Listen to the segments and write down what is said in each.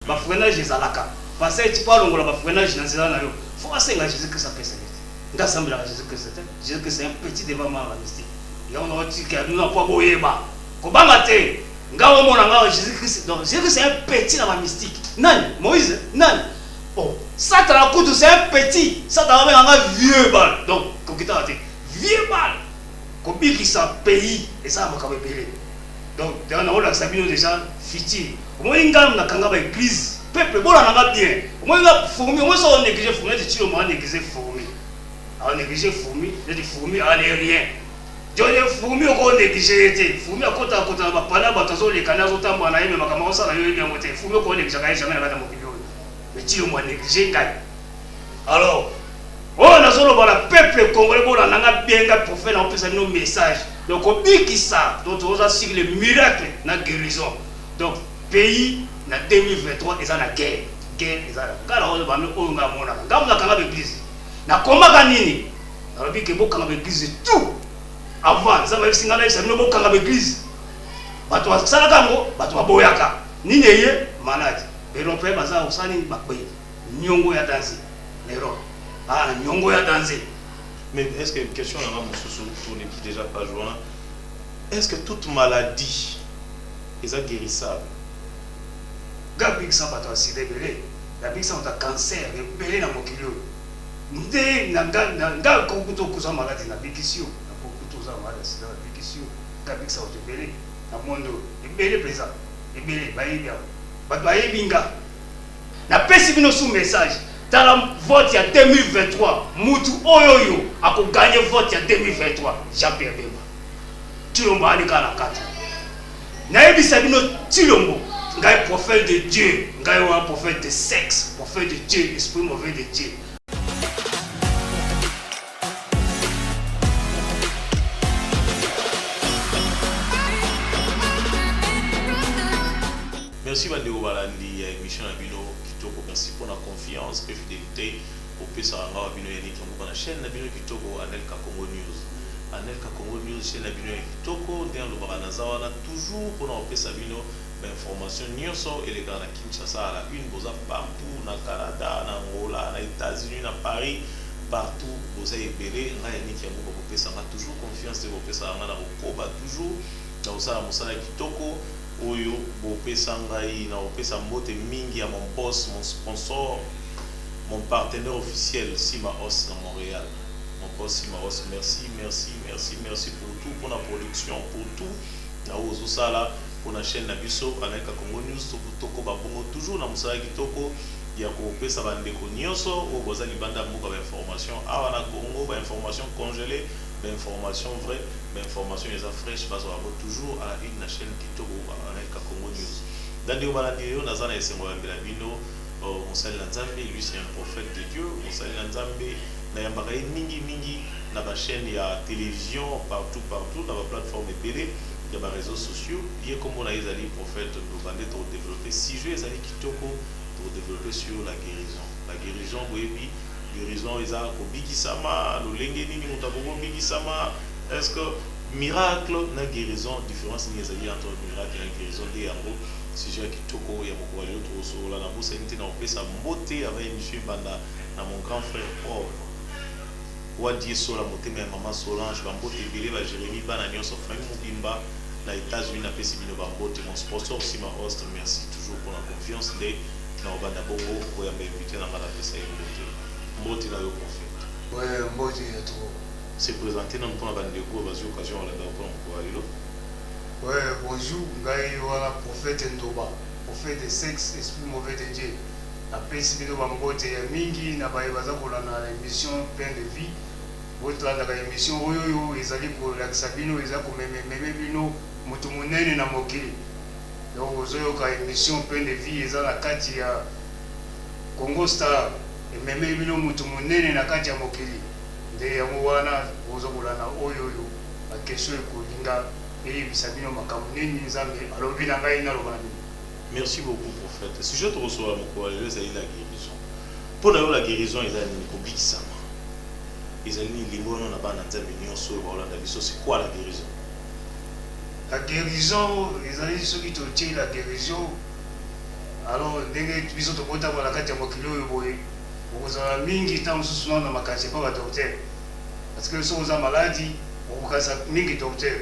ba freinage ezalaka parce que tu parles ngolo ba freinage na zela na yo faut asenga Jésus que ça pèse nga sambela Jésus que c'est un petit développement mystique ya on a dit que nous n'a pas boyeba ko banga te nga o mona nga Jésus donc Jésus c'est un petit dans la mystique nani Moïse nani oh ça ta la coupe c'est un petit ça ta va nga vieux bal donc ko kita te vieux bal ko biki sa pays et ça va belé donc on a sabino déjà fiti au moins nga na kanga ba église peuple bon na bien au moins nga fourmi au moins ça on néglige fourmi de tiro moi négliger fourmi on néglige fourmi de fourmi en rien Joye fourmi ko néglige te fourmi akota ba pana ba tazo le kana zo tamba na yeme makama osala yo bien moté fourmi ko néglige ka jamais na kata mokilo mais tiro moi néglige ngai alors oh na solo bala peuple congolais bon na bien nga prophète na opesa no message donc obiki ça donc on a signé le miracle na guérison donc pays na 2023 eza na guerre eza kala on ba no nga mona ngamu kanga be église na komaka nini na obiki boka na église tout avant ça va singa na sabino boka na église bato basala kango bato baboyaka nini ye malade européen baza osani bakwe nyongo ya danse l'Europe ah nyongo ya danse. Mais est-ce que une question là tourne qui déjà pas joint, est-ce que toute maladie est guérissable? Gabi ça va aussi débélé gabi ça on a cancer belé na mokilio ndé nga ko kuto kuza maladie na bikisio na ko kuto za maladie na bikisio gabi ça on belé na mondo belé présent belé baibia baibinga na pesi bino sous message dans la vote ya 2023 mutu oyoyo ako gagner vote ya 2023 Jean-Pierre Bemba Tilombo ali kana kata na ebisa bino Tilombo ngai prophète de Dieu ngai wa prophète de sexe prophète de Dieu esprit mauvais de Dieu. Merci Bandeo Balandi émission à Bino Kitoko, merci pour la confiance et fidélité au Pesaranga Bino Yannick on la chaîne Bino Kitoko Anelka Congo News. Anelka Congo News chaîne Bino Kitoko dans le Baranazawana toujours pour la Pesa Bino information nyonso et les gars na Kinshasa à la une boza partout na Canada na Angola na États-Unis na Paris partout boza ebele nga Yannick Yango ko Pesanga toujours confiance de Pesaranga na Koba toujours dans osala mosala Kitoko oyo bopesa ngai na opesa mbote mingi ya mon boss mon sponsor mon partenaire officiel Sima Os dans Montréal mon boss Sima Os merci pour tout pour la production pour tout na ozo sala pour la chaîne Nabiso Anelka Congo News toko babongo toujours na musala kitoko ya ko pesa bandeko nyonso o boza libanda mboka ba information awa na Congo ba information congelée d'informations vraies, d'informations fraîches, toujours à la une de la chaîne Kitoko Anelka Congo News. Dans le Balandio, on a un Bino, on s'est Lanzambe, lui c'est un prophète de Dieu, on s'est Lanzambe, Nayambaraï Mingi, dans la chaîne, il y a télévision, partout, dans la plateforme télé, il y a les réseaux sociaux, il y a comme on a les prophètes, nous allons développer 6 jeux, les Kitoko, pour développer sur la guérison. La guérison, oui, guérison ils ont bikisama lolenge nini mutabongo bikisama est-ce que miracle na guérison différence ni ezali entre miracle et guérison de yango sujet kitoko ya moko lelo to so la na bosa nti na opesa mbote avec monsieur banda na mon grand frère Paul wadi so la motema ya maman Solange bambote ebele ba Jérémy bana nyonso famille mobimba na États-Unis na pesi bino bambote mon sponsor Sima Host merci toujours pour la confiance de na obanda bongo ko ya m'inviter na mala pesa mbote. Mbote na yo prophète. Ouais, mbote ya trop. C'est présenté dans le bandeko basi occasion la pour ko alilo. Ouais, bonjour, ngai wala prophète Ndoba, prophète de sexe, esprit mauvais de Dieu. Na pesi bino ba mbote ya mingi na ba baza kola na émission plein de vie. Votre la émission oyo ezali ko la Sabino ezali ko meme bino mutu munene na mokili. Donc ozoyo ka émission plein de vie ezali na kati ya Congo Star. Et même bino mutu munene na kati ya mokili nde yango wana ozokola na oyo a question ekolinga eyebisa bino makambo nini nzambe alobi na ngai naloba na bino. Merci beaucoup prophète. Sujet to reçoit moko ezali la guérison. Pour la guérison ezali ni kobikisama ezali ni limono na bana nzambe nyonso baolanda biso. C'est quoi la guérison? La guérison ezali soki totie la guérison alors ndenge biso tokota kwa kati ya mokili oyo boye okozala mingi ntango mosusu na makanisi mpo badoktere parce que soki oza maladi okokanisa mingi docteur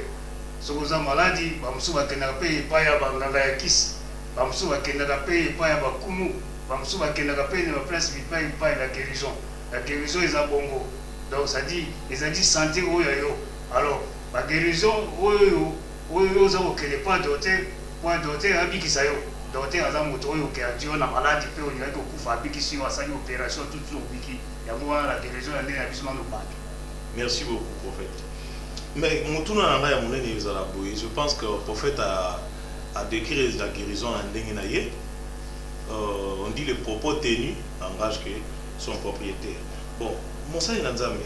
soki oza maladi bamosusu bakendaka mpe epai ya banganga ya kisi bamosusu bakendaka mpe epai ya bakumu bamosusu bakendaka mpe na baplace epai la guérison eza bongo donc cetadire ezali santé oyo ya yo alors baguérison oyo oza kokende mpo docteur mpo docteur abikisa yo docteur aza moto oyo okeaki yo na maladi mpe olingaki kokufa abikisi yo asali opération tutu obiki yango wana la guérison ya ndenge na biso nano bato. Merci beaucoup prophète. Mais mutuna nanga ya monene ezala boye, je pense que le prophète a décrit la guérison en ndenge na ye. On dit les propos tenus engagent que son propriétaire. Bon, mosali na nzambe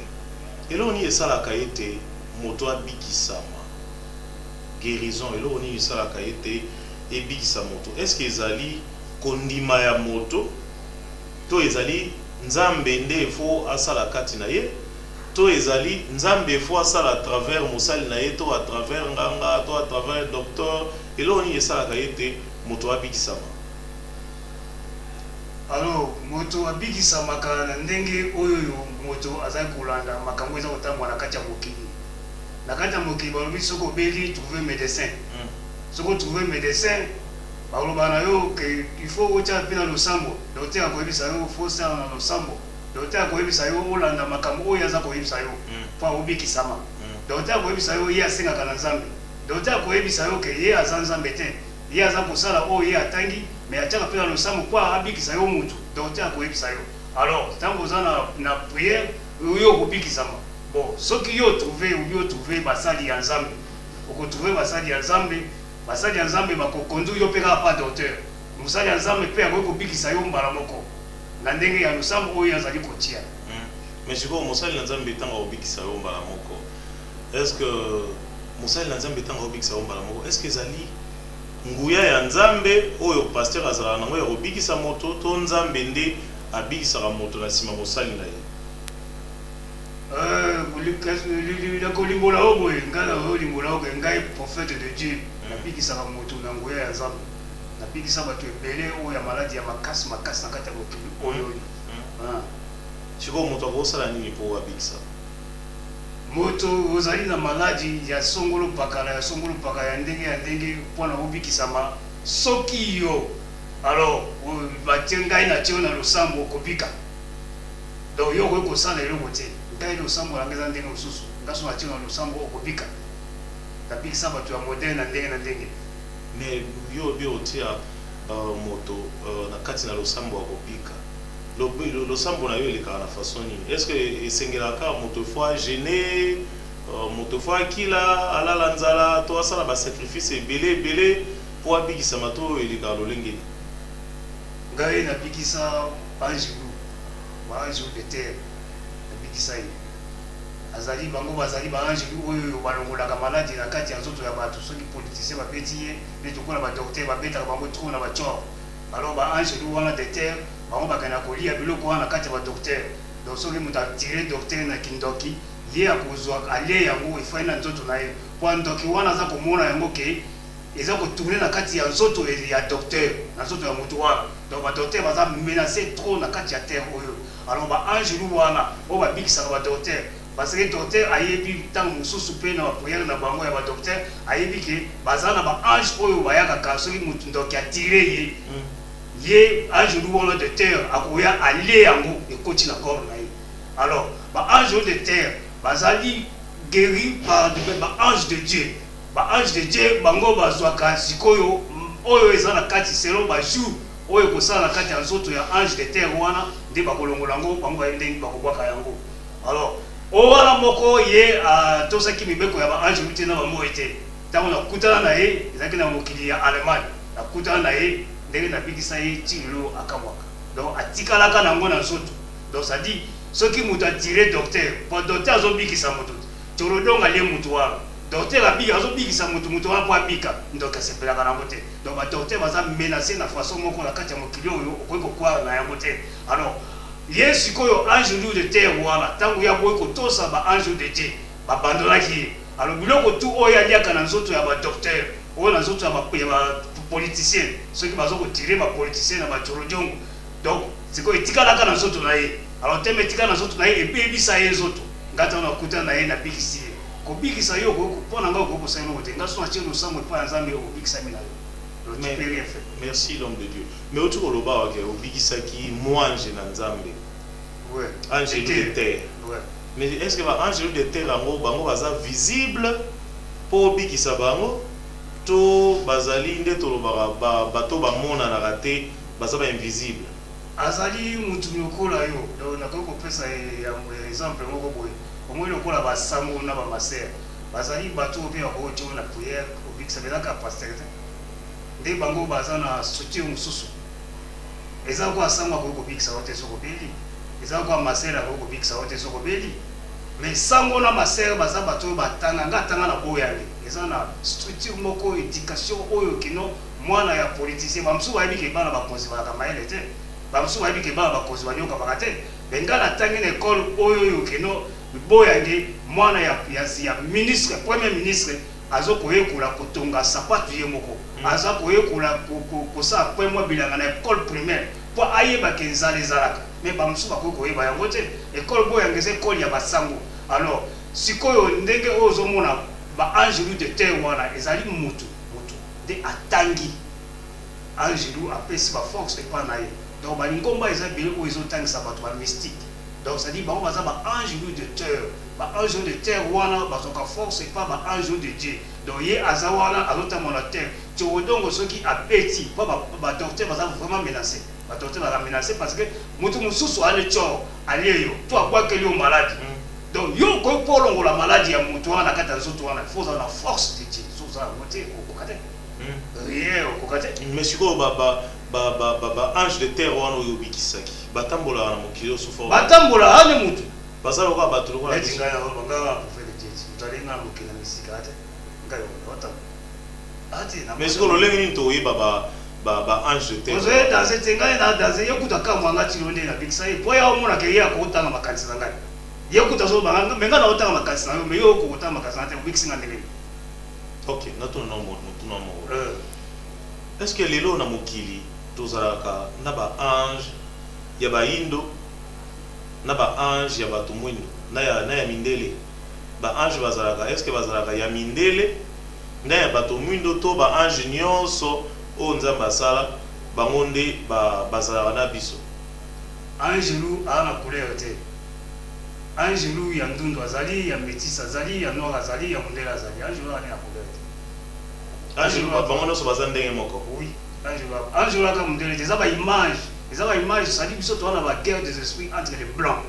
eloko nini esalaka ete moto abikisama guérison eloko nini esalaka ete ebikisa moto? Est-ce que ezali kondima ya moto to ezali nzambe nde efo asala kati na ye to ezali nzambe efo asala à travers mosali na ye to à travers nganga to à travers docteur eloko nini esalaka ete moto abikisama? Alors moto abikisamaka na ndenge oyo moto azali kolanda makambo eza kotambola na kati ya mokili. Na kati ya mokili balobi soki obeli trouver médecin. Soki trouver médecin baloba na yo ke il faut otia mpe na losambo docteur akoyebisa yo faut sala na losambo docteur akoyebisa yo olanda makambo oyo aza koyebisa yo mpo obikisama. Docteur akoyebisa yo ye asengaka na nzambe. Docteur akoyebisa yo ke ye aza nzambe te ye aza kosala oyo ye atangi mais atiaka mpe na losambo mpo abikisa yo mutu docteur akoyebisa yo. Alors ntango oza na prière oyo okobikisama bon soki yo trouve basali ya nzambe okotrouve basali ya nzambe bakokonduire yo mpe kaka pa docteur mosali ya nzambe mpe akoki kobikisa yo mbala moko na ndenge ya losambo oyo azali kotia. Mais sikoyo mosali na nzambe ntango akobikisa yo mbala moko est-ce que mosali na nzambe ntango akobikisa yo mbala moko est-ce que ezali nguya ya nzambe oyo pasteur azalaka nango ya kobikisa moto to nzambe nde abikisaka moto na nsima mosali na ye? Kolimbola oyo boye ngai olimbola oyo ngai prophète de Dieu nabikisaka moto na nguya ya nzambe nabikisa bato ebele oyo ya maladi ya makasi na kati ya mokili oyo. Sikoyo moto akosala nini mpo abikisa? Moto ozali na maladi ya songolo pakala ya ndenge mpona obikisama soki yo alors batie ngai na tie na losambo okobika donc yo okoki kosala eloko te ngai losambo nanga eza ndenge mosusu ngaso na tie na losambo okobika nabikisa bato ya moderne na ndenge. Mais yo obi otia moto na kati na losambo akobika losambo na yo elekaka na façon nini? Est-ce que esengelaka moto fo agene moto fo akila alala nzala to asala basacrifice ebele mpo abikisama to elekaka lolenge? Ngai nabikisa ange de terre nabikisa ye azali bango bazali baange oyo balongolaka maladi na kati ya nzoto ya bato soki politicien babeti ye nde tokola badocteur babetaka bango tro na bacor alors baange wana de terre bango bakenda kolia biloko wana na kati ya badocteur donc soki moto atire docteur na kindoki ye akozwa alie yango efai na nzoto na ye mpo ndoki wana aza komona yango ke eza kotourne na kati ya nzoto ya docteur na nzoto ya moto wana donc badocteur baza menacé trop na kati ya terre oyo alors baange wana oyo babikisaka badocteur parce que docteur ayebi ntango mosusu mpe na bapriere na bango ya badocteur ayebi ke baza na baange oyo bayakaka soki moto ndoki atire ye ange wana de terre akoya alie yango ekoti na corps na ye. Alors baange de terre bazali guéri par baange de Dieu bango bazwaka sikoyo oyo eza na kati selon bajour oyo kosala na kati ya nzoto ya ange de terre wana nde bakolongola yango bango bayebi ndenge bakobwaka yango. Alors owana moko ye atosaki mibeko ya baange te na bango ete ntango nakutana na ye ezalaki na mokili ya Allemagne nakutana na ye ndenge nabikisa ye tilelo akamwaka donc atikalaka nango na nzoto donc ça dit soki moto atire docteur po docteur azobikisa moto tolodonga lie moto wana docteur azobikisa moto wana po abika donc asepelaka nango te donc badocteur baza menacé na façon moko na kati ya mokili oyo okoki kokwara na yango te. Alors ye sikoyo ange de terre wana ntango ya boyi kotosa baange de Dieu babandolaki ye alors biloko tu oyo aliaka na nzoto ya badocteur oyo na nzoto ya politicien ceux qui bazo ko tirer ba politicien na ba chorojongo donc c'est quoi etikala kana soto na ye alors teme etikala na soto na ye ebebisa ye zoto ngata na kuta na ye na bikisi ko bikisa yo ko pona nga ko sa no te ngaso na chelo samwe pa nzambe o bikisa mina yo merci l'homme de Dieu mais autour au loba wa ke o bikisa ki moanje na nzambe ouais angelo de terre ouais mais est-ce que ba angelo de terre bango baza visible po bikisa bango to bazali nde to lobaka bato bamona na raté baza ba invisible azali mutu lokola yo donc nakoko pesa exemple moko boye omoi lokola basango na bamasere bazali bato oyo bakoyo na prière obikisa belaka pasteur nde bango baza na structure mosusu eza kwa sango akoko bikisa ote soko beli eza kwa masere akoko bikisa ote soko beli mais sango na masere baza bato oyo batanga ngatanga na boyale eza na structure moko éducation oyo kino mwana ya politicien bamusu bayebi ke bana bakonzi balaka mayele te bamusu bayebi ke bana bakonzi banyoka baka te benga na tangi na école oyo kino boyange mwana ya ministre premier ministre azo koyekola kotonga sapatu ye moko aza koyekola kosala premier bilanga na école primaire po ayeba ke nzala ezalaka mais bamusu bakoki koyeba yango te école boyange eza école ya basango alors sikoyo ndenge oyo ozomona baangelu de terre wana ezali mutu nde atangi angelu apesi baforce epa na ye donc balingomba eza ebele oyo ezotangisa bato bamystique donc c'est-à-dire bango baza baangelu de terre baangelu de terre wana bazoka force epa baangelu de dieu donc ye aza wana azotambola terre tiodongo soki abeti mpo badocteur baza vraiment menacé badocteur baza menacé parce que mutu mosusu ale tior alie yo to abwakeli yo maladi donc yo koki mpo olongola maladi ya mutu wana na kati ya nzoto wana faut ozala na force de dieu so ozala yango te okoka te rien okoka te mais sikoyo ange de terre wana oyo obikisaki batambolaka na mokili osufa batambola ane mutu baza lokola bato lokola eti ngai bangaka profete jeti mutu alingi na mokili na misika ate ngai otambola ati mais sikoyo lolenge nini toyeba ange de terre ozoye danse te ngai na danse yokuta kamwanga tilo nde nabikisa ye po ya omonaka ye akokotanga makanisi na ngai yekuta so banga menga na otanga makanisi na yo mais yo okokotanga makanisi na te obikisi nga ndenge ok natuna mo est-ce que lelo na mokili tozalaka na baange ya bayindo na baange ya bato mwindo na ya mindele baange bazalaka est-ce que bazalaka ya mindele na ya bato mwindo to baange nyonso oyo nzambe asala bango nde bazalaka na biso angelu aa na couleur te angelu ya ndundu azali ya métis azali ya noir azali ya mondele azali angelu ani na couleur te angelu bango nyonso baza ndenge moko oui angelu aka mondele te eza baimage sali biso toza na baguerre des esprits entre les blancs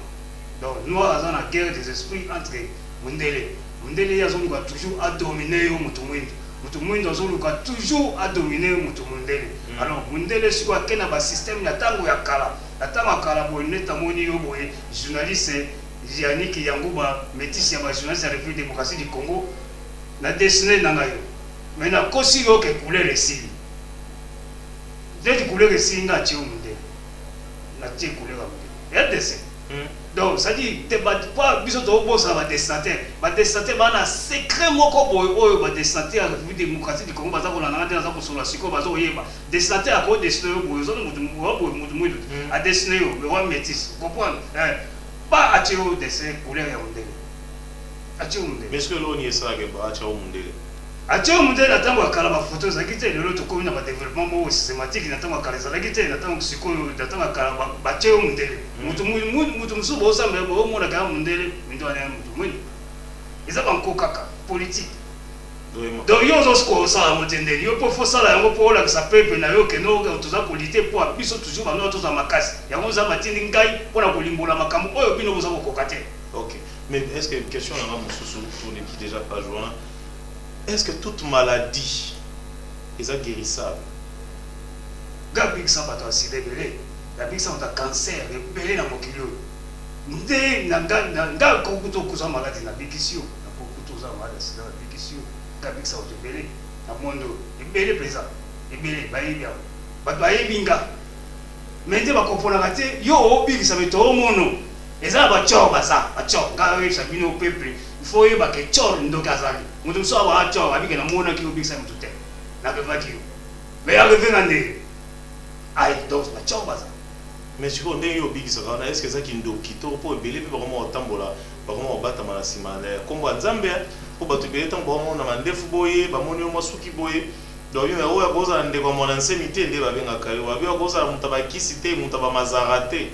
donc noir aza na guerre des esprits entre mondele ye azoluka toujours adomine yo moto mwindo azoluka toujours adomine yo moto mondele alors mondele sikoyo ake na basystème ya ntango ya kala boye nde tamoni yo boye journaliste Yannick Yanguba métis ya bajournaliste ya République démocratie du Congo na dessiné na ngai yo mais na kosi yo ke couleur esili ndeti couleur esili nga atie mondele na tie couleur ya mondele ya dessin donc ça dit te pas biso tobosa badesinateur bana secret moko boye oyo badesinateur ya République démocratie du Congo baza kolanda te naza kosola sikoyo baza koyeba dessinateur akodesine yo boye ozoni mutu mwidu adesine yo mais wa métis comprendre pas atie yo dessin couleur ya mondele atie yo mondele mais est-ce que loni esalaka atia yo mondele atie yo mondele na ntango ya kala bafoto ezalaki te lelo tokomi na badéveloppement moko systématique na ntango ya kala ezalaki te na ntango sikoyo na ntango ya kala batie yo mondele mutu mosusu boosambela boomonaka ya mondele mindo wana ya mutu mwini eza banko kaka politique donc yo ozosikoya osala yango te ndeni yo mpo fosala yango mpo olakisa pepe na yo keno toza kolite mpo biso toujours bano toza makasi yango oza batindi ngai mpona kolimbola makambo oyo bino boza kokoka te ok mais est-ce que question nanga mosusu toneki déjà page wana est-ce que toute maladie est guérissable? Gabikisa bato asida ebele, gabikisa bato cancer ebele na mokili oyo. Nde nga kokuto kuza maladi na bikisi yo, na kokuto za maladi asida na bikisi yo, gabikisa bato ebele na mondo ebele pesa, ebele bayebi yango. Bato bayebi nga. Mais nde bakoponaka te yo obikisa beto omono. Eza bachor baza, bachor nga we sabino peuple. Il faut y bake chor ndoka azali. Mutu so aba chor abike na mona ki obikisa mutu te. Na bevaki yo. mais arrivé na ndenge ai donc na tchao baza mais tu vois ndenge obikisaka wana est-ce que ça kindo kitoko po ebele pe bakoma otambola bakoma obatama na nsima na kombo ya nzambe po bato ebele ntango bamona mandefu boye bamoni yo masuki boye donc oyo akozala ndeko ya mwana nsemi te nde babengaka yo babi akozala moto bakisi te moto bamazara te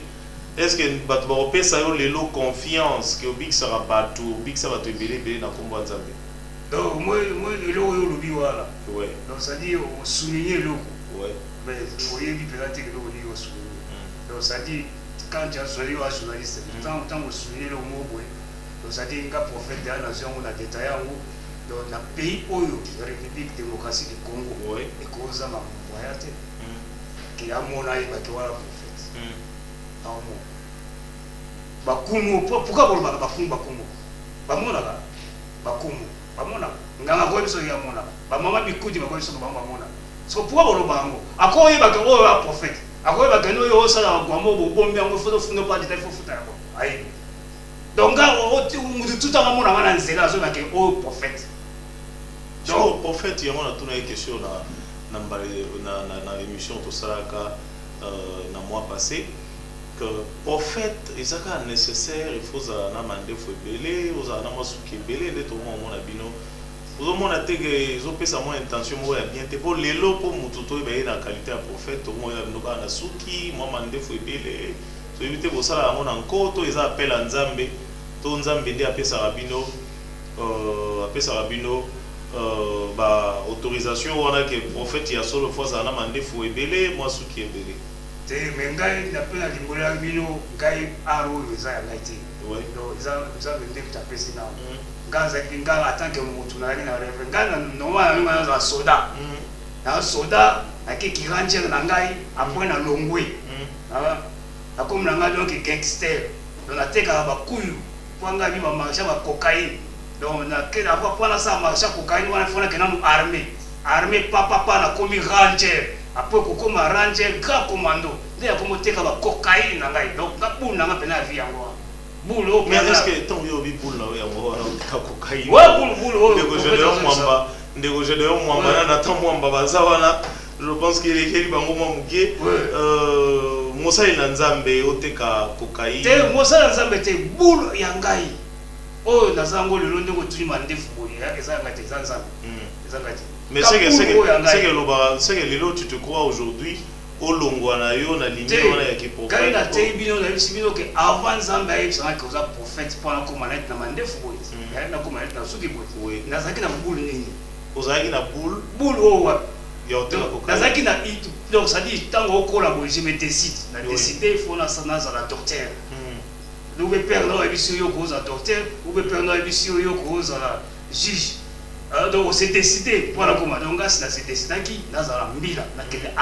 est-ce que bato bakopesa yo lelo confiance ke obikisaka bato obikisa bato ebele ebele na kombo ya nzambe donc moi eloko oyo olobi wana ouais donc c'est-à-dire osouligne eloko ouais mais oyebi mpenza te eloko olingi osouligne donc c'est-à-dire quand tu as choisi un journaliste tant osouligne eloko moko boye donc c'est-à-dire nga prophète de la nation yango na détail yango donc na pays oyo république démocratie du Congo ekozala mamoya te ke amona yebaki wana prophète aomona bakumu pourquoi bolobaka bakumu bamonaka bakumu bamonaka nganga koyebi soki amonaka bamama bikudi bakoyebi soki bango bamonaka so pourquoi bolobaka yango akoyebaka oyo ya prophète akoyebaka ni oyo osalaka gwamo bobombi yango fotofunda mpo adeta ifofuta yango ayebi donc nga mutu tutanga mona wana nzela azobake oyo prophète donc prophète yango natuna ye question na émission tosalaka na mois passé que prophète ezaka nécessaire il faut ozala na mandefu ebele ozala na masuki ebele nde tomona bino ozomona te ke ezopesa mwa intention moko ya bien te mpo lelo mpo motu toyeba ye na qualité ya prophète tokomoyeba bino kaka na suki mwa mandefu ebele toyebi te kosala yango na nkoto eza appel ya nzambe to nzambe nde apesaka bino ba autorisation wana ke prophète ya solo fois azala na mandefu ebele mwa suki ebele te me ngai napena limbolo ya bino ngai aro oyo eza ya ngai te donc eza ndeku tapesi na nga azalaki nga atanke motu nazalaki na rêve ngai normalement nanga nazala soda na soda nakeki ranger na ngai apres na longwe nakomi na ngai donc gangster donc natekaka bakuyu mpo ngai bi bamarché bacocaïne donc mpo nasala marché ya cocaïne wana mpo nakenda no armé papapa nakomi ranger apres kokoma ranger grand commando nde yakomi oteka bacocaïne na ngai donc nga bulu nanga mpena ya vi yango wana bulu oyo mais est-ce que ntango yo obi bulu na oyo yango wana oteka cocaïne bulu oyo ndeko gédéon mwamba na ta mwamba baza wana je pense qu'il ekeli bango mwa moke mosali na nzambe oteka cocaïne te mosali na nzambe te bulu ya ngai oyo naza yango lelo ndenge otuni mandefu boye eza yanga te eza nzambe eza ngai te mais c'est que lelo tu te crois aujourd'hui olongwa na yo na ligne wana ya kiprophète kali na te bino na bisi bino ke avant nzambe ayebisanga ke oza prophète mpo nakoma na ete na mandefu boye nakoma na ete na suki boye nazalaki na bulu nini ozalaki na bulu oyo wapi nazalaki na donc c'est-à-dire ntango okola boye je me décide na décide il faut nazala docteur ube père na oyebisi oyo kozala docteur ube père na oyebisi oyo kozala juge donc on s'est décidé pour la commande donc là c'est décidé nazala mbila nakende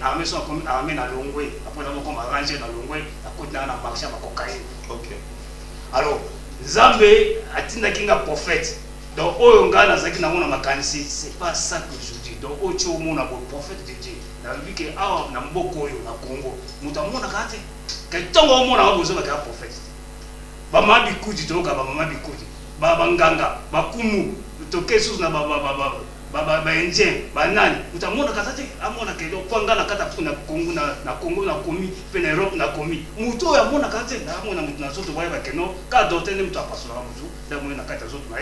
armée so comme armée na longwe après na comme arranger na longwe akota na marché ba cocaïne. OK Alors Nzambe atindaki nga prophète donc oyo nga nazaki na mona makanisi c'est pas ça que je dis donc ocho mona bo prophète de Dieu na biki awa na mboko oyo na Congo mutamona kate katongo mona bozo ba prophète ba mabi kudi to ka ba mabi kudi ba banganga bakumu toke sous na ba indien ba nani utamona kazate amona kelo kwanga na kata na Congo na komi pe na Europe na komi muto ya mona kazate na mona mutu na soto baya bakeno ka dotene mutu apasona mutu da mona kata soto na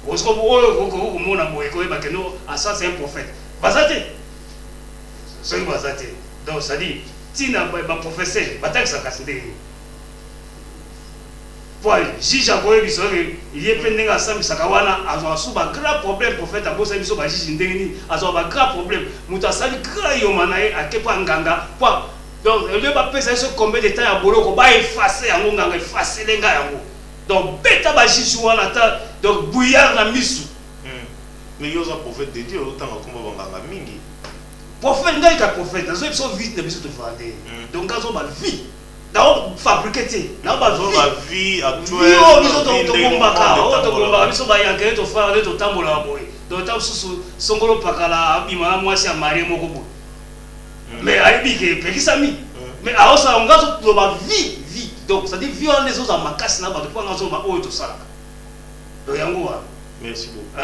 osko oyo ko mona boye ko bakeno asa c'est un prophète bazate c'est bazate donc ça dit tina ba professeur batakisa kasinde voilà, juge a koyebi soki il est pendant que ça misaka wana azwa suba grand problème prophète abosa biso ba juge ndengeni azwa ba grand problème muta sali grand yoma na ye akepa nganga kwa donc le ba pesa so combien de temps ya boloko ba effacer yango nganga effacer lenga yango donc beta ba juge wana ta donc bouillard na misu mais yoza prophète de Dieu autant comme nganga mingi prophète ngai ka prophète na so biso vite na biso to vande donc gazo ba vie d'abord fabriquer na ba vie actuelle biso to bomba biso ba yanke to fara to tambola boy donc ta susu songolo pakala abima mwasi ya mari moko bo mais aibi ke pekisami mais aosa ongazo to ba vie donc ça dit vie on les autres makasi na ba to panga zo ba oyo to sala do yango wa merci beaucoup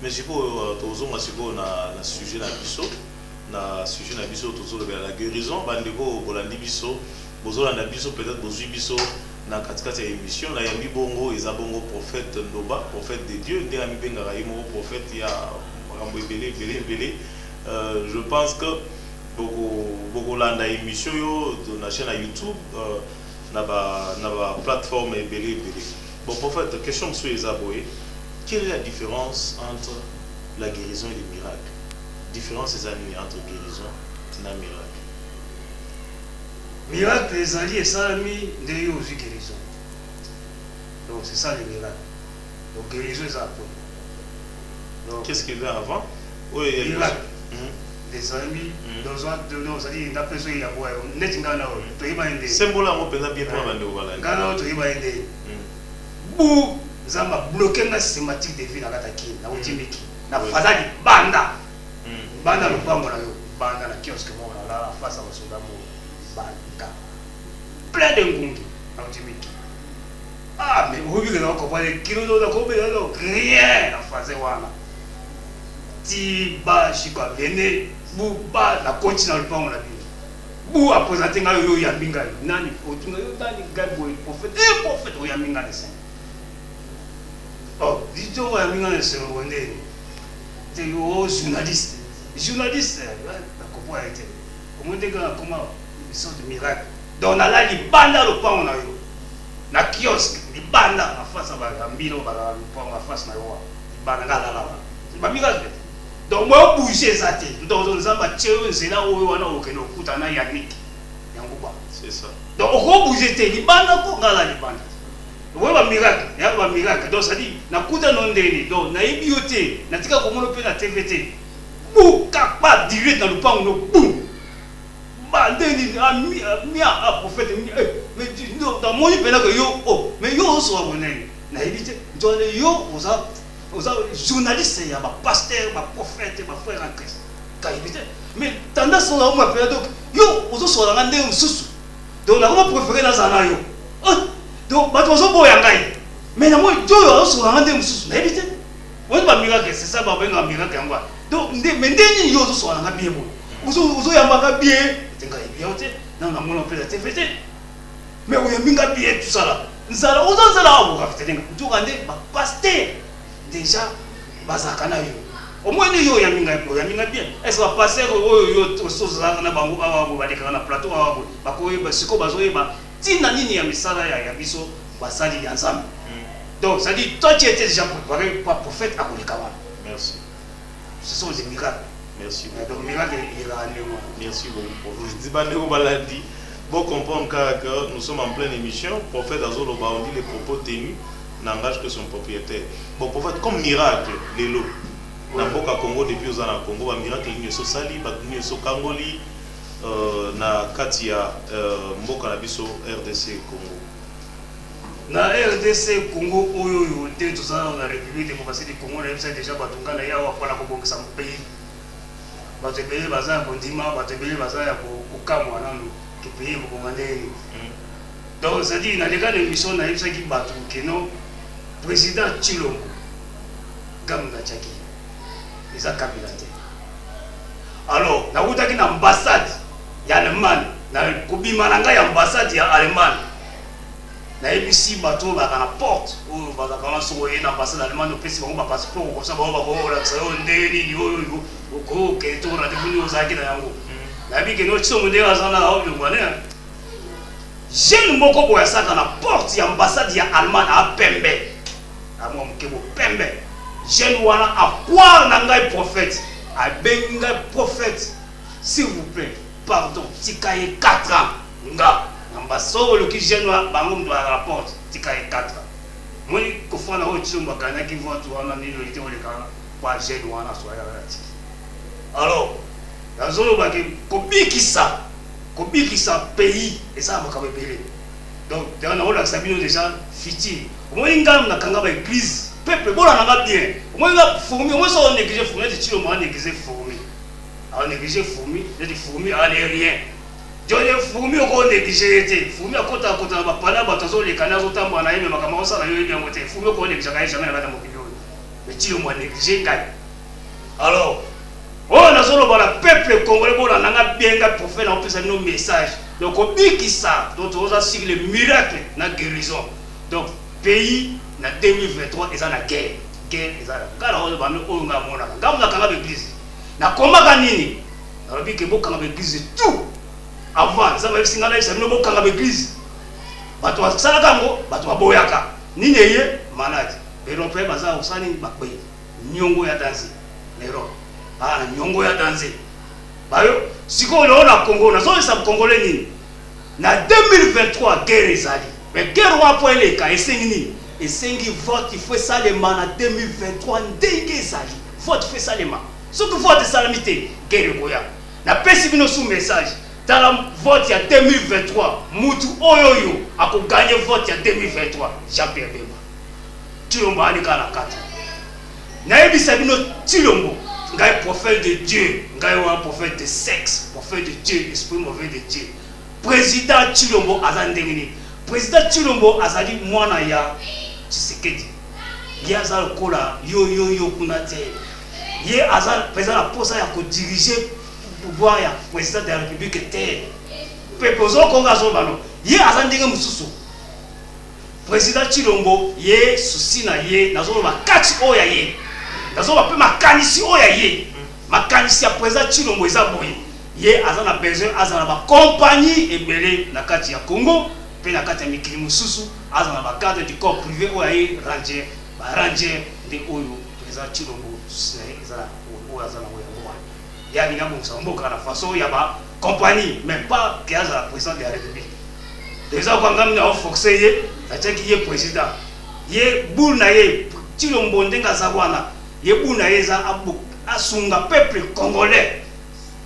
mais sikoyo tozonga sikoyo na sujet na biso tozolobela la guérison bandeko bolandi biso bozolanda biso peut-être bozwi biso na katikati ya émission na yambi bongo eza bongo prophète Ndoba, prophète de Dieu nde amibengaka ye moko prophète ya makambo ebele. Je pense que bokolanda émission yo na chaîne à YouTube na ba plateforme ebele. Bon prophète, question sur eza boye, quelle est la différence entre la guérison et les miracles? Différence entre guérison et miracle. Miracle les alliés et salami de yo aussi guérison. Donc c'est ça les miracles. Donc guérison est après. Qu'est-ce qu'il y a avant? Oui, miracle. Des amis, dans c'est-à-dire d'après ça il y a quoi? Net ngana to iba ende. Sembola mo peza bien pour bande obala. Ngana to iba ende. Bu zamba bloquer la systématique de vie na kataki na utimiki. Na fazali banda. Banda le pango na yo, banda na kiosque mo na face à basoda mo banda. Plein de ngungi na utimiki. Ah mais vous voyez que on comprend les kilos de combien rien na face wana. Ti ba shikwa bene bu ba na continue le pango na bi. Bu a présenter nga yo ya minga nani otunga yo nani gabo prophète o ya minga de saint. Oh, dis-toi ya minga de saint wonde. C'est un journaliste. Journaliste, comment a été? Comment ils sont de miracles. Donc, on a là, les bandes le pan, on a eu. Na kiosque, les bandes en face à Bambino, en face à Nawa. Les bandes là. C'est pas miracle. Donc, moi, bouger ça. Donc, on a c'est là où on a aucun coup, on a Yannick. C'est ça. Donc, on va bouger les bandes, on a les bandes. Oui, un miracle, il y a un miracle. Donc, ça dit, na kuta non deni, donc na ibioté, na tika comme on peut na TVT. Bou, capable direct dans le pan, no boum. Bah, deni, a prophète, mais dans mon pays là que yo, oh, mais yo soit bonnet. Na ibité, donc yo, aux journalistes, il y a ma pasteur, ma prophète, ma frère en Christ. Quand ibité, mais tendance là où ma frère donc yo, aux autres soit dans un sous. Donc, on a préféré dans un ayo. Donc, bato boya ngai. Mais na moi joyo so na ngande mususu na ebite. Wona ba miracle, c'est ça ba benga miracle ngwa. Donc mais ndeni yo so na ngabiye bo. Uzo yamba ngabiye, tenga ebiote, na na mona pela TVT. Mais o yambinga biye tout ça là. Nzala uzo nzala abo ka fitenga. Tukande ba pasteur déjà bazaka na yo. Au moins yo yambinga bien. Est-ce que pasteur yo so za na bango abo baleka na plateau abo. Ba ko ba siko bazoyeba. Tina nini ya misala ya biso basali ya nzambe. Donc ça dit toi tu étais déjà préparé par prophète à Kolekawa. Merci. Ce sont des miracles. Merci. Donc miracle il a amené. Merci beaucoup. Je dis bandeko baladi. Bon comprendre que nous sommes en pleine émission, prophète Azolo ba on dit les propos tenus n'engage que son propriétaire. Bon prophète comme miracle lelo. Na mboka Congo depuis aux ans Congo ba miracle ni so sali ba ni so kangoli. Na kati ya mboka na biso RDC Congo. Na RDC Congo oyo te to ça na République démocratique du Congo na déjà batunga na yawa kwa ko bongisa pays. Batebele baza ko ndima, batebele baza ya ko kamwa nanu ki pays ko ngandeni. Donc ça dit na leka de mission na yebisa ki batu keno président Chilombo Gamba Chaki. Isa kabila te. Alors, na utaki na ambassade ya Allemagne na kubima na ngai ambassade ya Allemagne na ebisi bato ba na porte ou ba ka so na ambassade Allemagne opesi bango ba passeport ko sa ba ko la tsayo ndeni yo ko ke to na de buni ozaki na yango na bi ke no tso munde azana au ngwane jeune moko ko yasaka na porte ya ambassade ya Allemagne a pembe amo mkebo pembe jeune wana a quoi na ngai prophète a benga prophète s'il vous plaît pardon tikaye 4 ans nga ambassade le ki jeune wa bango ndo a rapport tikaye 4 ans moi ko fana o tsumba kana ki vote wana ni lo ite ole kana kwa jeune wana so ya rati alors yazolo ba ke kobikisa pays et ça ba kabebele donc on a sabino déjà fiti moi ngam na kanga ba église peuple bon na bien moi nga fourmi moi so négliger fourmi de tilo moi négliger fourmi a négliger fourmi de fourmi a rien Dieu fourmi ko négliger été fourmi a kota ba pana ba tozo le kana zo tamba na yeme makama osa na yo bien moté fourmi ko négliger ka jamais na kata mokili mais Chilombo a négligé Ngai. Alors, on a solo le peuple congolais, on a bien pour faire un message. Donc, on dit qui ça, donc on a signé le miracle de la guérison. Donc, pays, en 2023, ils ont la guerre. Guerre, ils ont la guerre. Ils ont la l'église. Na koma kanini? Na lobi ke boka na l'église tout. Avant, ça va singa na ça no boka na l'église. Bato basala kango, bato baboyaka. Nini ye malade. Européen baza osani bakwe. Nyongo ya danse. Lero. Ah, nyongo ya danse. Bayo, siko lo na Congo, na so sa congolais nini? Na 2023 guerre ezali. Mais guerre wa po eleka esengi nini? Esengi vote il faut ça le man en 2023 ndenge ezali. Vote fait ça le man. Ce que vote salamité guerre goya. Na pesi bino sous message. Dans la vote ya 2023, mutu oyoyo ako gagner vote ya 2023, Jean-Pierre Bemba. Chilombo ani kana kata. Na ebisa bino Chilombo, ngai prophète de Dieu, ngai wa prophète de sexe, prophète de Dieu, esprit mauvais de Dieu. Président Chilombo azandengini. Président Chilombo azali mwana ya Tshisekedi. Yaza kola yo kunate. Ye azal président la poste ya ko diriger pouvoir ya président de la République terre. Peuple zo konga zo bano. Ye azandenge mususu. Président Chilombo ye souci na ye nazo ba kati oya ye. Nazo ba pe makanisi oya ye. Makanisi ya président Chilombo eza boye. Ye azana besoin azana ba compagnie ebele na kati ya Congo, pe na kati ya mikili mususu azana ba cadre du corps privé oya ye ranger, ba ranger de oyo président Chilombo ezala oya azana oya mwa. Ya binga mboka na façon ya ba compagnie, même pas que azala président de la République. Déjà quand ngam na forcer ye, ataki ye président. Ye boule na ye Chilombo ndenga zabwana. Ye boule na ye za abu asunga peuple congolais.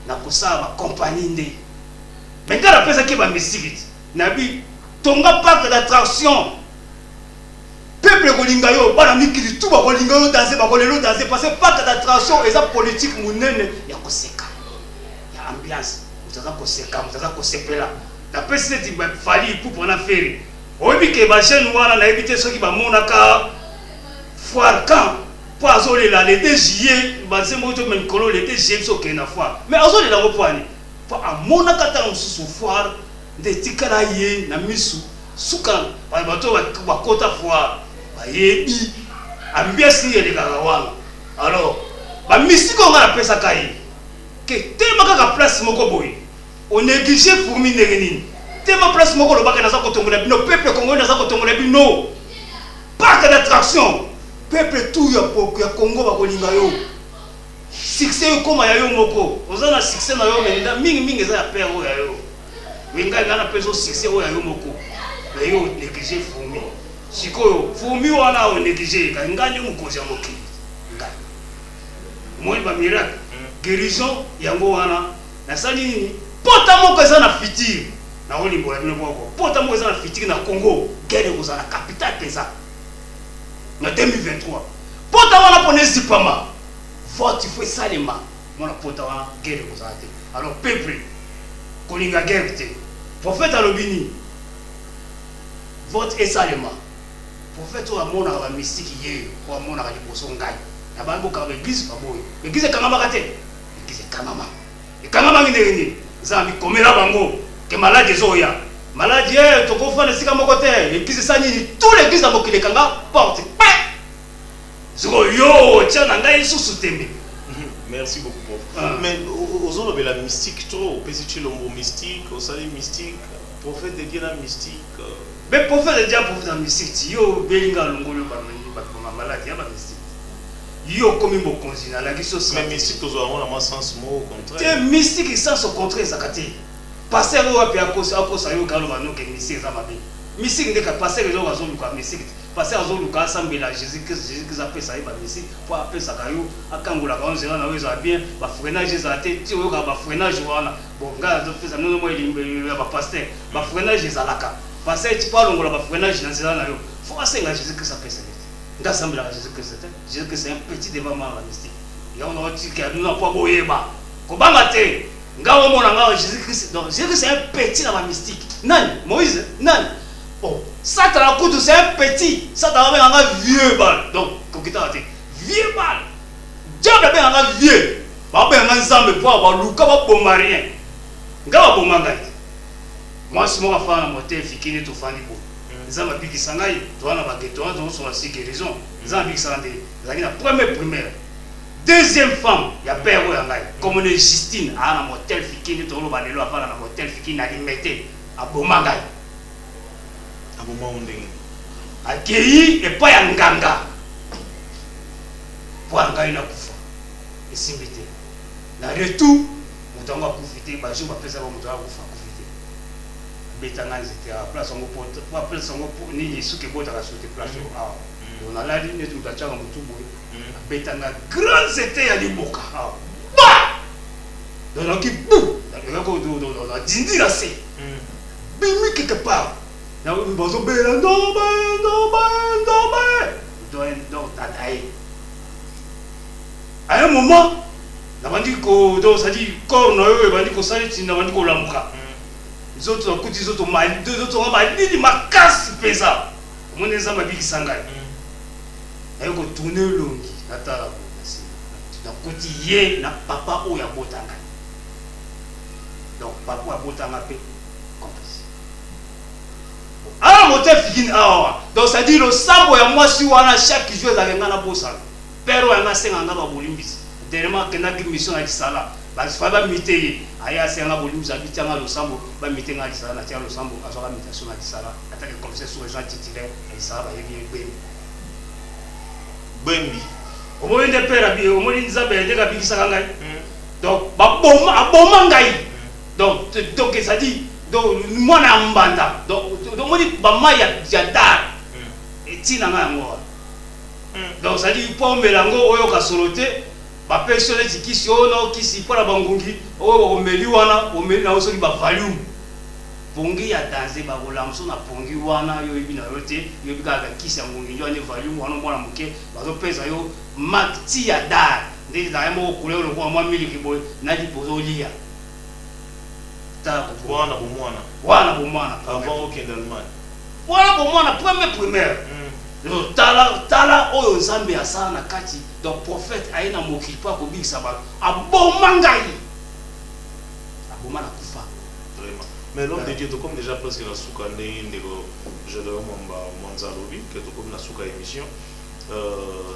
Na kusaba compagnie nde. Mais quand la pesa ki ba mystique, na bi tonga parc d'attraction. Peuple kolinga yo bana mikili tout ba kolinga yo danser ba kolelo danser parce que parc d'attraction eza politique munene ya koseka. Ya ambiance, utaza koseka, utaza kosepela. La pesa ti ba fali pour na faire. Oyebi ke ba jeune wana na ebité soki ba monaka foire camp. Pour azoler là le 2 juillet, bazé moto même kolo le 2 juillet so kena foire. Mais azoler là opani. Pour amona kata mususu foire de tikala ye na misu suka ba bato ba kota foire. Ba yebi ambiasi ye le kagawana. Alors, ba misiko ngala pesa kai. Que tellement kaka place moko boy. On néglige pour mine nini. Tellement place moko lo baka na za kotongola bino peuple congolais na za kotongola bino. Parc d'attraction. Peuple tout ya Congo ba kolinga yo. Succès yo koma ya yo moko. Ozana succès na yo menda mingi eza ya père o ya yo. Wenga ngana peso succès o ya yo moko. Na yo négligé Fumi. Sikoyo Fumi wana o négligé ka ngani mukozi ya mokili. Ngani. Moi ba miracle. Guérison yango wana. Na sali nini? Pota moko eza na fitiri. Na olimbo la bino boko. Pota moko eza na fitiri na Congo. Guerre kozana capitale pesa. En 2023. Pota wana pone zipama. Vote il faut salema. Mona pota wana guerre kozate. Alors peuple kolinga guerre te. Prophète alobini. Vote et salema. Prophète o amona ba mystique ye, o amona ka liboso ngai. Na bango ka église ba boy. Église kangama ka te. Église kangama. E kangama ngene za mi komela bango ke malade zoya. Malade to ko fana sika moko te. Église sani tous l'église na mokile kanga porte. Merci beaucoup, prof. Mais aux autres, la mystique, trop. Petit Chilombo mystique, au salut mystique, prophète de Dieu la mystique. Mais prophète de Dieu, prophète de mystique, yo, Belinga, Longolo, malade, il y a pas mystique. Yo, comme il m'a consigné, la question c'est. Mais mystique, aux autres, on a un sens mot au contraire. Mystique, il sens au contraire, ça kate. Passer au puis à cause de yo, Kalo, Vano, qui mystique, ça m'a dit. Mystique, n'est qu'à passer les gens à zone du mystique. Passer à zone du cas, semble la Jésus-Christ a fait ça, il va mystique. Pour appeler ça, Kayo, à Kangoula, quand on se rend, ils ont bien, bah, freinage, ils ont été, tu vois, bah, freinage, voilà. Bon, gars, fait ça, nous, moi, il va passer, bah, freinage, ils ont la carte. Passer, tu parles, on va freinage, dans ce là, faut assez, Jésus-Christ a fait ça. Gars, semble la Jésus-Christ, Jésus-Christ, c'est un petit développement, la mystique. Il y a un petit qui a nous, pas beau, yéba. Kobanga te, gars, on a Jésus-Christ, non, Jésus-Christ, c'est un petit dans la mystique. Non, Moïse, non. Oh, Satan c'est un petit, Satan a un vieux bal. Donc, vieux mal diable ben nga vieux ba ben nga nzambe po ba luka ba bomba rien nga ba bomba ngai moi si moi fa na motel fikini to fandi bo nzambe bikisa ngai to na ba geto to so la guérison nzambe bikisa ndé zaki na première deuxième femme ya père oyo ngai comme ne Justine a na motel fikini to lo ba lelo afala na motel fikini na limete a bomba ngai a bomba ndenge akei epai ya nganga po ngai na kufa esimbi te na retour moto yango akufi te bajour bapesa ba moto akufa akufi te abetanga nzete a place yango po place yango nini suki ebotaka sote place awa nalali neti moto atiaka motu boye abetanga grand nzete ya liboka awa ba donaki bu nadindira se bimi quelque part bazobela ndobe donc tataye à un moment nabandi ko donc ça dit corps na yo ebandi ko saliti nabandi ko lamuka zoto akuti zoto mali deux zoto mali makasi pesa omone za mabikisa ngai ayo ko tourner longi natala ko nasi na kuti ye na papa oyo abotanga donc papa abotanga pe compris ah motel fikini awa donc ça dit le sambo ya mwasi wana chaque jour ezalanga na bosala père oyo asenga nga ba bolimbisi dernièrement kendaki mission ya kisala basifa bamite aye asenga bolimbisi abitianga losambo bamite nga kisala natia losambo azwaka mitation na kisala atake commissaire sous agent titulaire ya kisala bayebi bembi omoni nde père abi omoni nzambe ndenge abikisaka ngai donc aboma ngai donc ça dit donc mwana ya mbanda donc omoni bamai ya dar etina ngai yango donc ça dit pour melango oyo kasolo te ba personne kisi ono kisi pour la bangungi oyo omeli wana omeli na osoki ba volume pongi ya danse ba kolamso na pongi wana yo ibina yote yo bikaka kisi ya ngungi yo ne volume wana mwana muke bazo pesa yo makti ya dar ndi na mo kule lo kwa mwa miliki boy na di pozo lia ta ko wana bomwana avant aucun d'Allemagne wana bomwana première tala oyo nzambe asala na kati donc prophète aye na mokili po akobikisa bato aboma ngai aboma na kufa vraiment mais l'homme de Dieu to comme déjà presque la souka ndenge ndeko je dois mwanza lobi que to comme la souka émission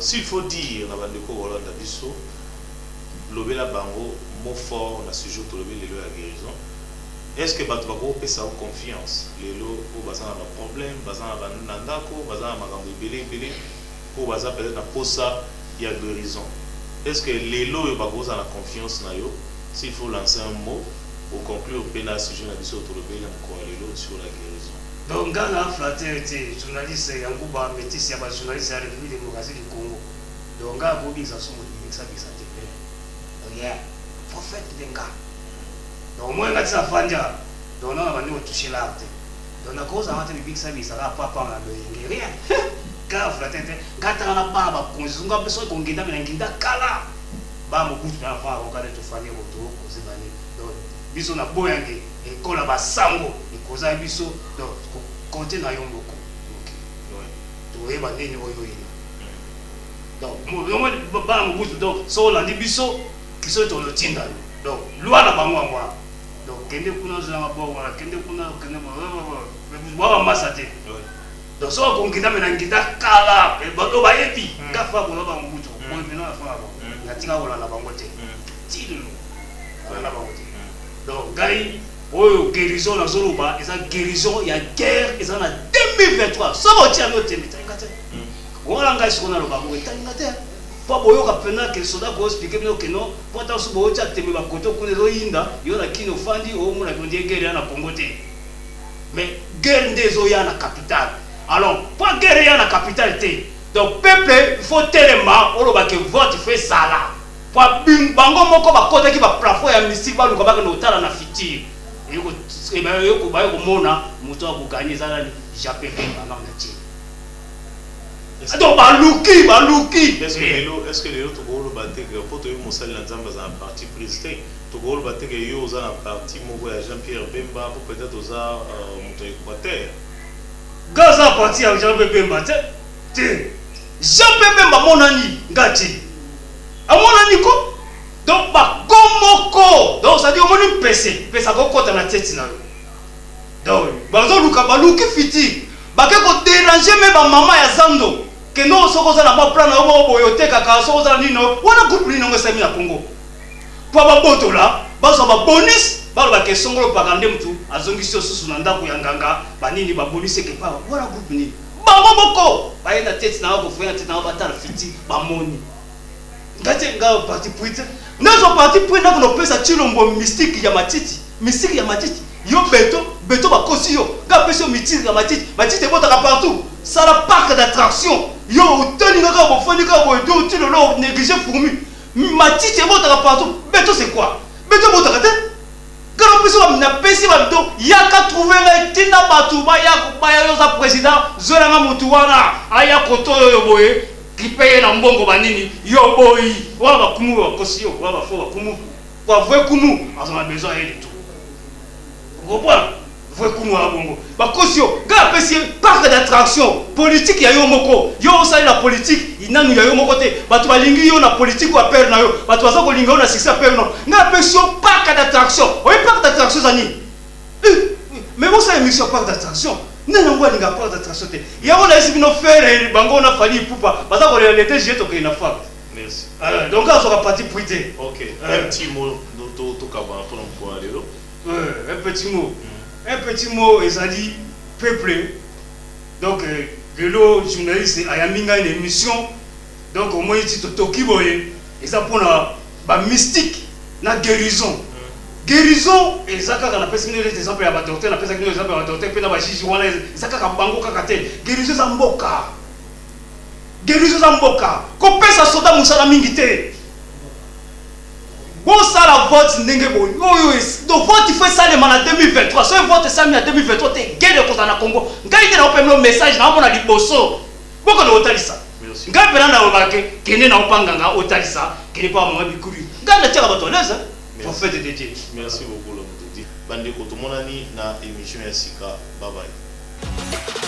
s'il faut dire na bandeko Rolanda biso lobela bango mot fort na sujet to lobela lelo ya guérison. Est-ce que bato bako pesa confiance lelo o bazana ba problème bazana ba nandako bazana makambo ebele po baza peut-être na posa ya guérison. Est-ce que lelo yo bako za na confiance na yo s'il faut lancer un mot pour conclure pena sujet na biso to lobela mko lelo sur la guérison. Donc ngana fraternité journaliste ya nguba métis ya ba journaliste ya République démocratique du Congo. Donc ngana ko bisa somo bisa te. Rien prophète denga. Donc moi ngati sa fanja donc on va nous toucher l'art donc na cause avant de big service ça pas na de rien car fraternité ngata na ba ba konzunga beso ko ngenda mina nginda kala ba mo kutu na fa ko kale to fanya moto ko zibani donc biso na boyange e kola ba sango e koza biso donc ko compter na yombo ko to eba nini oyo ina donc mo ba mo kutu donc so la biso biso to lo tinda donc loi na bango ngwa donc kende kuna zanga bo wala kende kuna kende bo masa te donc so ko ngida mena ngida kala e bato ba yepi ka fa ko ba ngutu ko mena fa ba na tinga wala na bango te tilu wala na bango te donc gai oyo guérison na zoloba eza guérison ya guerre eza na 2023 so bo tia no tembe ngate wala ngai siko na loba ko ngate pas boyoka pena que soda ko expliquer bino que non pota so bo tia tembe ba koto kuna zo yinda yo na kino fandi o mona ko ndie guerre na Congo te mais guerre ndezo ya na capitale alors pas guerre ya na capitale te donc peuple il faut tellement oloba que vote fait sala pa bango moko ba kota ki ba plafond ya mystique ba luka ba ko tala na futur yoko ba yoko mona muto ko gagner zala ni jape pe ba na ti donc baluki est-ce que les autres gros batte que pour toi mosali na nzamba za parti président to gros batte que yo za na parti moko ya Jean-Pierre Bemba pour peut-être oza moto Équateur gaza parti ya Jean-Pierre Bemba te Jamais même à mon ami, gâté. À mon ami, donc, bah, comme donc, ça dit, au moins une PC, mais ça va dans la tête. Donc, bah, donc, fiti, bah, que déranger même ma maman et Zando, que nous, sommes dans la plan, kaka, sommes dans Nino, on a groupe Nino, c'est mis à Congo. Pour ma boto là, bah, ça va bonus, bah, que Songolo Pagandem tout, à Zongisio Susunanda, Yanganga, bah, Nini, bah, bonus, c'est que pas, voilà, groupe Nini. Bah, boko, bah, il y a la tête, n'a pas fait, n'a pas fiti, bah, moni. Ngati nga parti puite nazo parti puite na kono pesa chilombo mystique ya matiti yo beto ba kosi yo nga pesa mystique ya matiti ebota partout ça la parc d'attraction yo hôtel nga bo foni ka bo do tilo lo négliger fourmi matiti ebota partout beto c'est quoi beto bota kate quand pesa na pesi ba do yaka trouver la tina batu ba ya yo za président zolanga mutu wana aya koto yo boye qui paye na mbongo banini yo boy wala bakumu bakosi yo wala fo bakumu kwa vrai kumu azana besoin de tout comprends vrai kumu wa bongo bakosi yo ga pesi parc d'attraction politique ya yo moko yo osali la politique inanu ya yo moko te batu balingi yo na politique wa père na yo batu baza ko linga yo na succès père no nga pesi yo parc d'attraction o parc d'attraction zani mais vous savez mission parc d'attraction nana ngwa linga parc d'attraction te ya on a essayé de faire bango na fali poupa baza ko les DG to ke na fa merci donc on sera parti puiter OK un petit mot to kaba pour l'emploi lelo un petit mot et ça dit peuple donc lelo journaliste ayaminga une émission donc au moins ti to tokiboye et ça pour la ba mystique na guérison guérison et ça quand on appelle ça des exemples à docteur on appelle ça des exemples à docteur puis na ba jiji wana ça quand bango kakate guérison za mboka ko pesa soda musala mingi te bon ça la vote ndenge boy donc vote fait ça le en 2023 so vote ça mi en 2023 te guerre contre na Congo ngai na open le message na mona liboso boko na otalisa ngai pena na obake kene na opanganga otalisa kene pa mama bikuri ngai na tira bato leza pour faire des détails. Merci beaucoup, l'homme. Bande Kotomonani na émission Yassika. Bye bye.